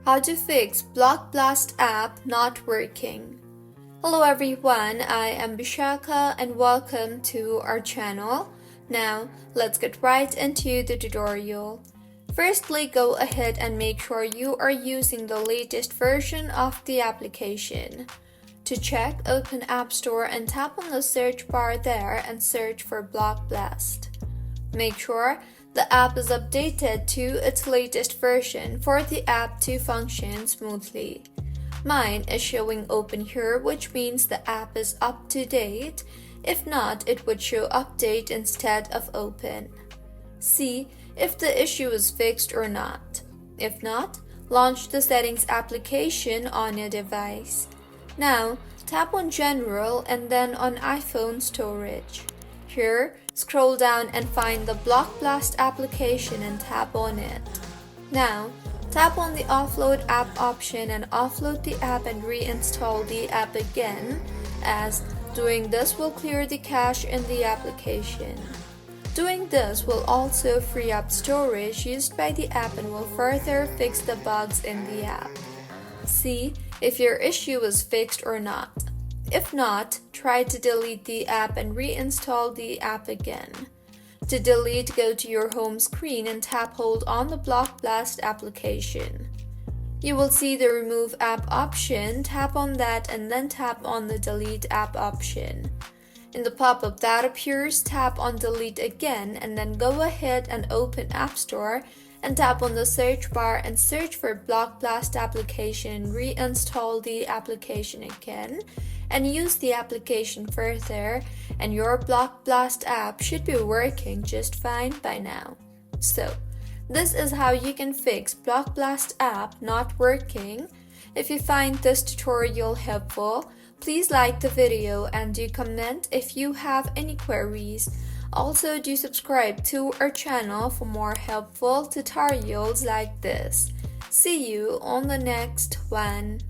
How to fix Block Blast app not working. Hello everyone, I am Bishaka and welcome to our channel. Now, let's get right into the tutorial. Firstly, go ahead and make sure you are using the latest version of the application. To check, open App Store and tap on the search bar there and search for Block Blast. Make sure the app is updated to its latest version for the app to function smoothly. Mine is showing open here, which means the app is up to date. If not, it would show update instead of open. See if the issue is fixed or not. If not, launch the settings application on your device. Now, tap on General and then on iPhone Storage. Here, scroll down and find the Block Blast application and tap on it. Now, tap on the Offload App option and offload the app and reinstall the app again, as doing this will clear the cache in the application. Doing this will also free up storage used by the app and will further fix the bugs in the app. See if your issue is fixed or not. If not, try to delete the app and reinstall the app again. To delete, go to your home screen and hold on the Block Blast application. You will see the Remove App option, tap on that and then tap on the Delete App option. In the pop-up that appears, tap on Delete again and then go ahead and open App Store and tap on the search bar and search for Block Blast application and reinstall the application again and use the application further, and your Block Blast app should be working just fine by now. So, this is how you can fix Block Blast app not working. If you find this tutorial helpful, please like the video and do comment if you have any queries. Also, do subscribe to our channel for more helpful tutorials like this. See you on the next one.